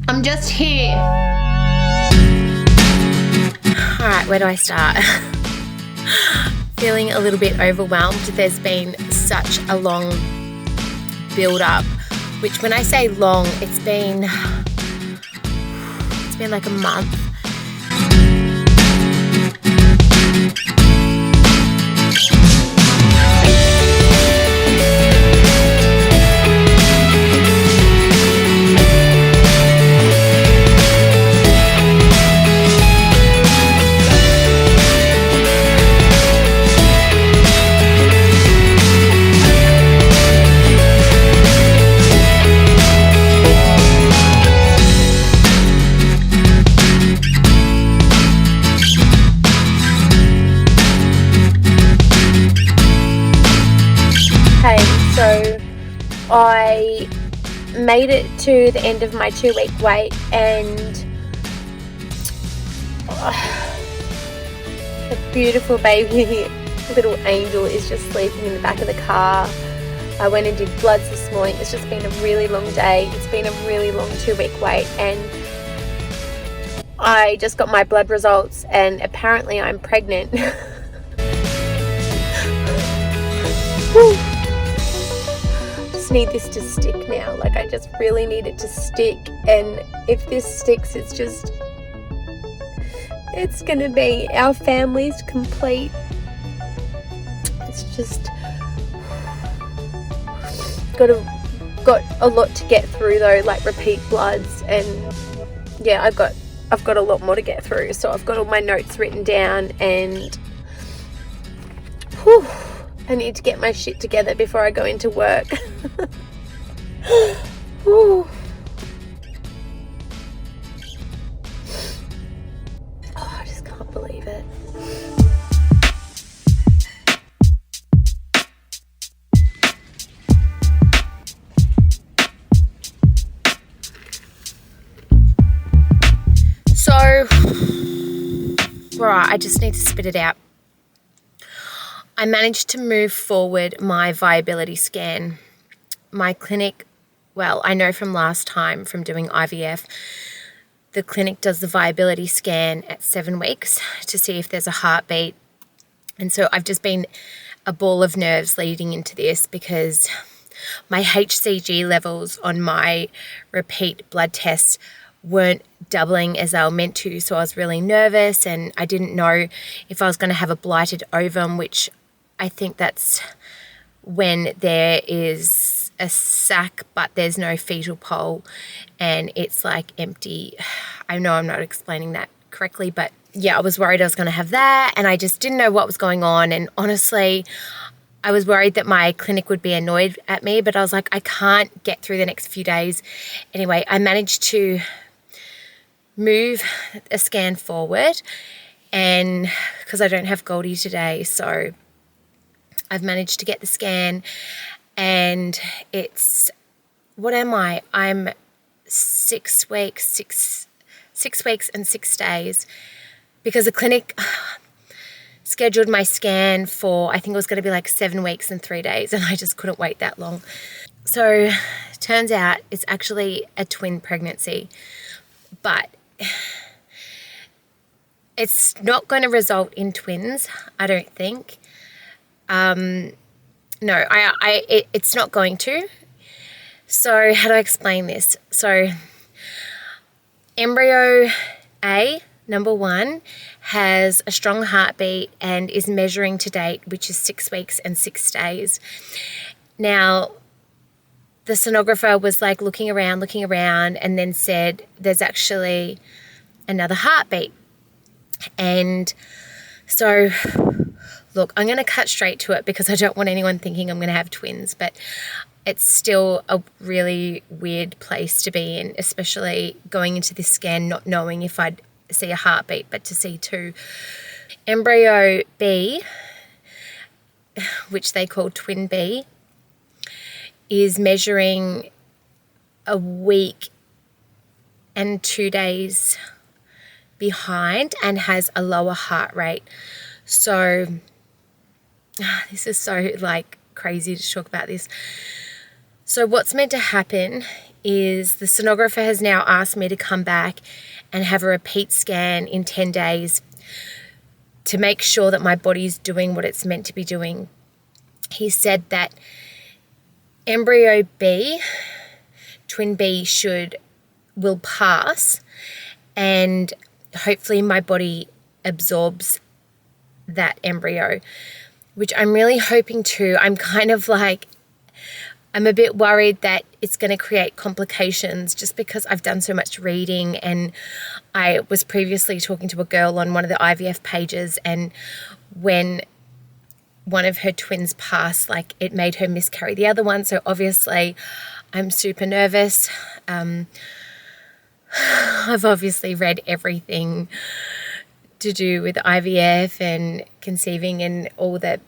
I'm just here. All right, where do I start? Feeling a little bit overwhelmed. There's been such a long build up, which when I say long, it's been like a month. So I made it to the end of my 2-week wait, and a beautiful baby little angel is just sleeping in the back of the car. I went and did bloods this morning. It's just been a really long day. It's been a really long 2-week wait, and I just got my blood results, and apparently I'm pregnant. Need this to stick now. Like, I just really need it to stick, and if this sticks, it's gonna be our family's complete. It's just got a lot to get through though, like repeat bloods, and yeah, I've got a lot more to get through. So I've got all my notes written down, and I need to get my shit together before I go into work. Oh, I just can't believe it. So, right, I just need to spit it out. I managed to move forward my viability scan. My clinic, well, I know from last time from doing IVF, the clinic does the viability scan at 7 weeks to see if there's a heartbeat. And so I've just been a ball of nerves leading into this because my HCG levels on my repeat blood tests weren't doubling as they were meant to. So I was really nervous, and I didn't know if I was going to have a blighted ovum, which I think that's when there is a sac but there's no fetal pole and it's like empty. I know I'm not explaining that correctly, but yeah, I was worried I was going to have that, and I just didn't know what was going on. And honestly, I was worried that my clinic would be annoyed at me, but I was like, I can't get through the next few days. Anyway, I managed to move a scan forward, and because I don't have Goldie today, so I've managed to get the scan, and it's, what am I? I'm 6 weeks and 6 days, because the clinic scheduled my scan for, I think it was going to be like 7 weeks and 3 days, and I just couldn't wait that long. So turns out it's actually a twin pregnancy, but it's not going to result in twins, I don't think. No, it's not going to. So how do I explain this? So embryo A, number 1, has a strong heartbeat and is measuring to date, which is 6 weeks and 6 days. Now, the sonographer was like looking around, and then said there's actually another heartbeat. And so, look, I'm going to cut straight to it because I don't want anyone thinking I'm going to have twins, but it's still a really weird place to be in, especially going into this scan not knowing if I'd see a heartbeat, but to see 2. Embryo B, which they call twin B, is measuring a week and 2 days behind and has a lower heart rate. So this is so like crazy to talk about this. So what's meant to happen is the sonographer has now asked me to come back and have a repeat scan in 10 days to make sure that my body's doing what it's meant to be doing. He said that embryo B, twin B, will pass, and hopefully my body absorbs that embryo, which I'm really hoping to. I'm kind of like, I'm a bit worried that it's going to create complications just because I've done so much reading, and I was previously talking to a girl on one of the IVF pages, and when one of her twins passed, like, it made her miscarry the other one. So obviously I'm super nervous. I've obviously read everything to do with IVF and conceiving and all that.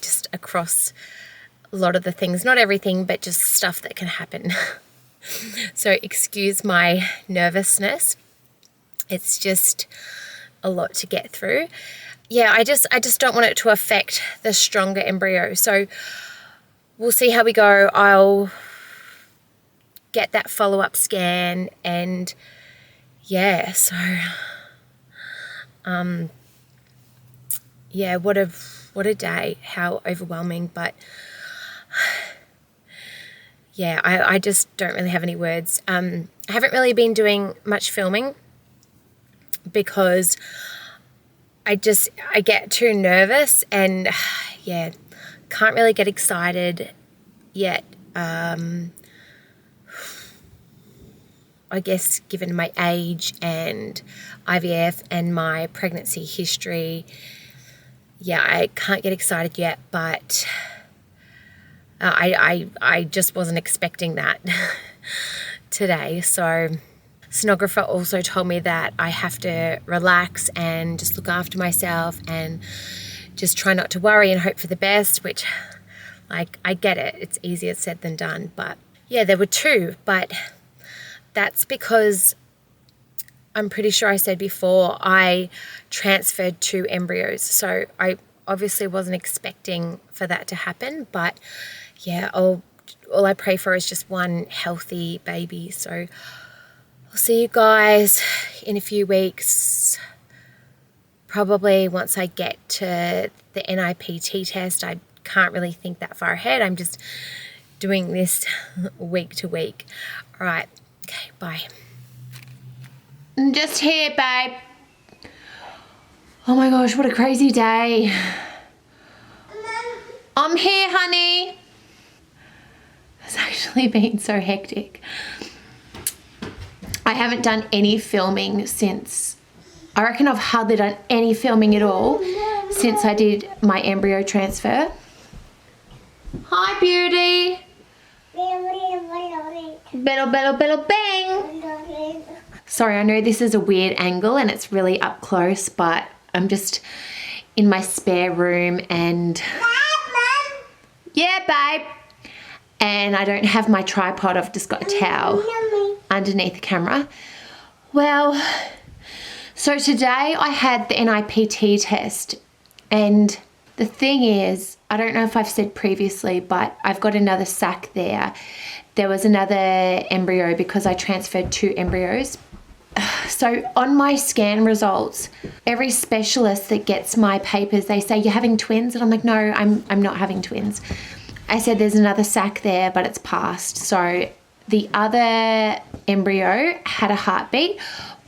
Just across a lot of the things, not everything, but just stuff that can happen. So excuse my nervousness. It's just a lot to get through. Yeah, I just don't want it to affect the stronger embryo. So we'll see how we go. I'll get that follow-up scan, and yeah, so what a day, how overwhelming. But yeah, I just don't really have any words. I haven't really been doing much filming because I get too nervous, and yeah, can't really get excited yet. I guess given my age and IVF and my pregnancy history, yeah, I can't get excited yet, but I just wasn't expecting that today. So sonographer also told me that I have to relax and just look after myself and just try not to worry and hope for the best, which, like, I get it. It's easier said than done. But yeah, there were two, but that's because I'm pretty sure I said before I transferred 2 embryos. So I obviously wasn't expecting for that to happen, but yeah, all I pray for is just one healthy baby. So I'll see you guys in a few weeks. Probably once I get to the NIPT test. I can't really think that far ahead. I'm just doing this week to week. All right. Okay, bye. I'm just here, babe. Oh my gosh, what a crazy day. I'm here, honey. It's actually been so hectic. I haven't done any filming since, I reckon I've hardly done any filming at all since I did my embryo transfer. Hi, beauty. Bello, bello, bello, bang. Sorry, I know this is a weird angle and it's really up close, but I'm just in my spare room and... Yeah, babe. And I don't have my tripod. I've just got a towel underneath the camera. Well, so today I had the NIPT test, and the thing is, I don't know if I've said previously, but I've got another sac there. There was another embryo because I transferred 2 embryos. So on my scan results, every specialist that gets my papers, they say, you're having twins? And I'm like, no, I'm not having twins. I said, there's another sac there, but it's passed. So the other embryo had a heartbeat,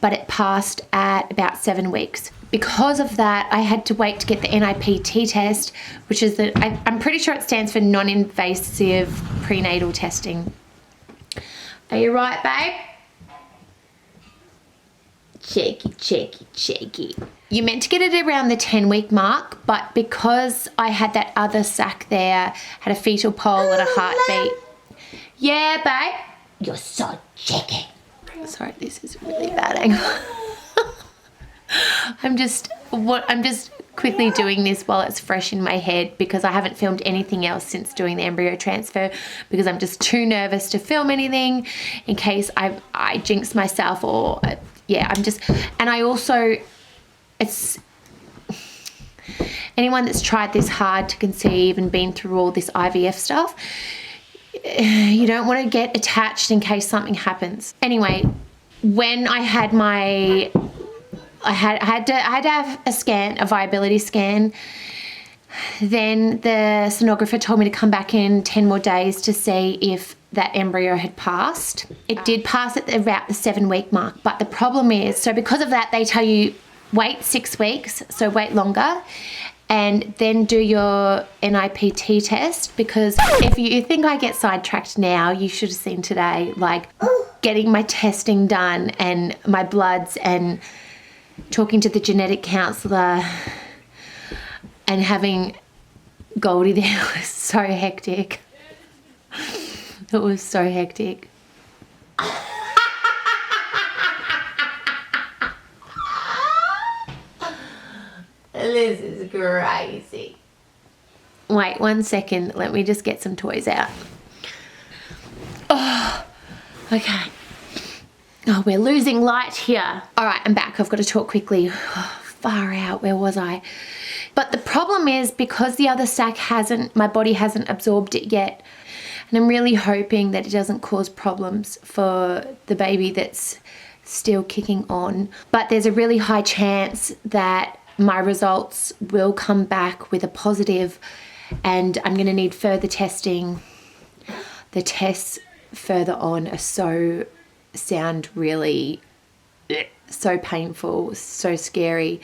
but it passed at about 7 weeks. Because of that, I had to wait to get the NIPT test, which is I'm pretty sure it stands for non-invasive prenatal testing. Are you right, babe? Cheeky, cheeky, cheeky. You meant to get it around the 10-week mark, but because I had that other sac there, had a fetal pole and a heartbeat. Yeah, babe? You're so cheeky. Sorry, this is a really bad angle. I'm just quickly doing this while it's fresh in my head because I haven't filmed anything else since doing the embryo transfer because I'm just too nervous to film anything in case I jinx myself or yeah, and I also, it's, anyone that's tried this hard to conceive and been through all this IVF stuff, you don't want to get attached in case something happens. Anyway, when I had my, I had to have a scan, a viability scan. Then the sonographer told me to come back in 10 more days to see if that embryo had passed. It did pass at about the 7-week mark, but the problem is, so because of that, they tell you wait 6 weeks, so wait longer, and then do your NIPT test, because if you think I get sidetracked now, you should have seen today, like getting my testing done and my bloods and talking to the genetic counsellor and having Goldie there was so hectic. It was so hectic. This is crazy. Wait 1 second. Let me just get some toys out. Oh, okay. Oh, we're losing light here. All right, I'm back. I've got to talk quickly. Oh, far out. Where was I? But the problem is, because the other sac my body hasn't absorbed it yet. And I'm really hoping that it doesn't cause problems for the baby that's still kicking on. But there's a really high chance that my results will come back with a positive, and I'm going to need further testing. The tests further on sound really so painful, so scary.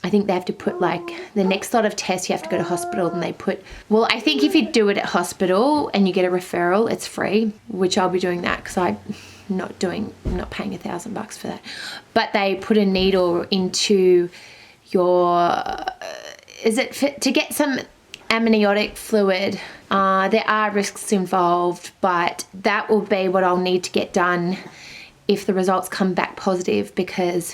I think they have to put, like, the next lot of tests, you have to go to hospital, and they put, well, I think if you do it at hospital and you get a referral, it's free, which I'll be doing that because I'm not paying $1,000 for that. But they put a needle into your, to get some amniotic fluid. There are risks involved, but that will be what I'll need to get done if the results come back positive, because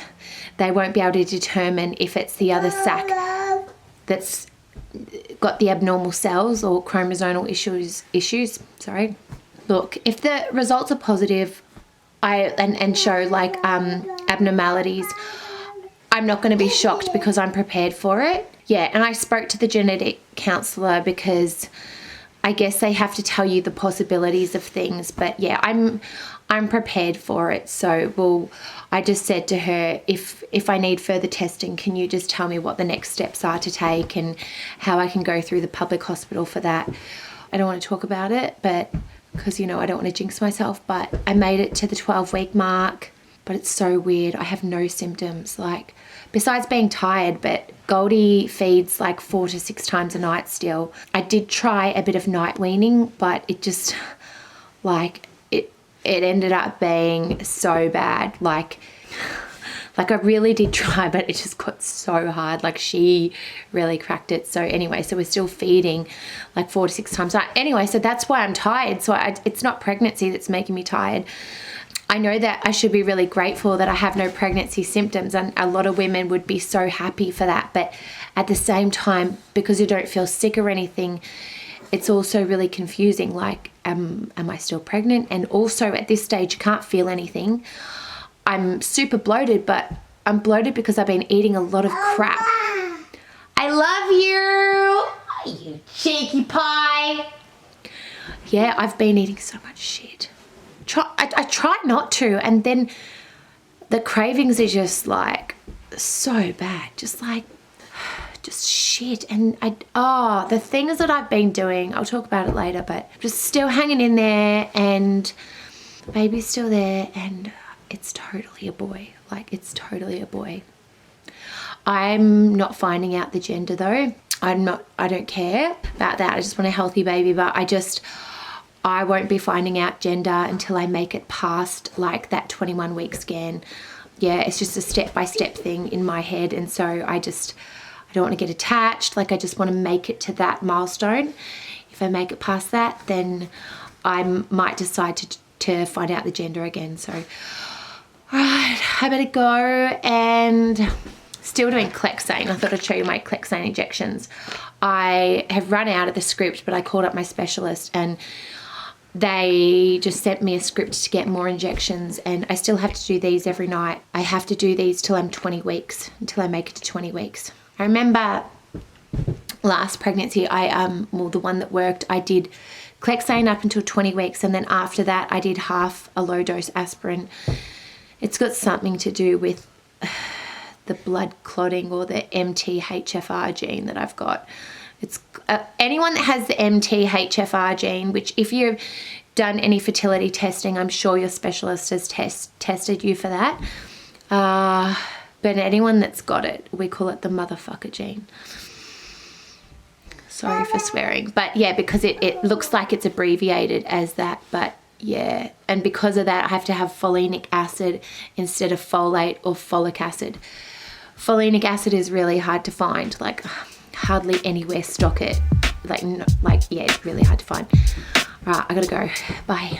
they won't be able to determine if it's the other sac that's got the abnormal cells or chromosomal issues. Sorry. Look, if the results are positive and show like abnormalities, I'm not going to be shocked because I'm prepared for it. Yeah, and I spoke to the genetic counsellor because I guess they have to tell you the possibilities of things. But yeah, I'm prepared for it. So, I just said to her, if I need further testing, can you just tell me what the next steps are to take and how I can go through the public hospital for that? I don't want to talk about it, but because, I don't want to jinx myself, but I made it to the 12-week mark. But it's so weird. I have no symptoms, like, besides being tired, but Goldie feeds like 4 to 6 times a night still. I did try a bit of night weaning, but it just, like, it ended up being so bad. Like I really did try, but it just got so hard. Like, she really cracked it. So anyway, so we're still feeding like 4 to 6 times a night. Anyway, so that's why I'm tired. So it's not pregnancy that's making me tired. I know that I should be really grateful that I have no pregnancy symptoms, and a lot of women would be so happy for that. But at the same time, because you don't feel sick or anything, it's also really confusing. Like, am I still pregnant? And also at this stage, you can't feel anything. I'm super bloated, but I'm bloated because I've been eating a lot of crap. I love you, you cheeky pie. Yeah, I've been eating so much shit. I try not to, and then the cravings are just like so bad, just shit. And the things that I've been doing, I'll talk about it later, but just still hanging in there, and the baby's still there, and it's totally a boy. Like, it's totally a boy. I'm not finding out the gender though. I don't care about that. I just want a healthy baby, but I won't be finding out gender until I make it past like that 21-week scan. Yeah, it's just a step-by-step thing in my head. And so I don't want to get attached. Like, I just want to make it to that milestone. If I make it past that, then I might decide to find out the gender again. So, all right, I better go. And still doing Clexane. I thought I'd show you my Clexane injections. I have run out of the script, but I called up my specialist and they just sent me a script to get more injections, and I still have to do these every night. I have to do these till I'm 20 weeks, until I make it to 20 weeks. I remember last pregnancy, the one that worked, I did Clexane up until 20 weeks, and then after that I did half a low dose aspirin. It's got something to do with the blood clotting or the MTHFR gene that I've got. It's anyone that has the MTHFR gene, which if you've done any fertility testing, I'm sure your specialist has tested you for that. But anyone that's got it, we call it the motherfucker gene. Sorry for swearing. But yeah, because it looks like it's abbreviated as that. But yeah, and because of that, I have to have folinic acid instead of folate or folic acid. Folinic acid is really hard to find. Like, hardly anywhere stock it. Yeah, it's really hard to find. All right, I gotta go. Bye.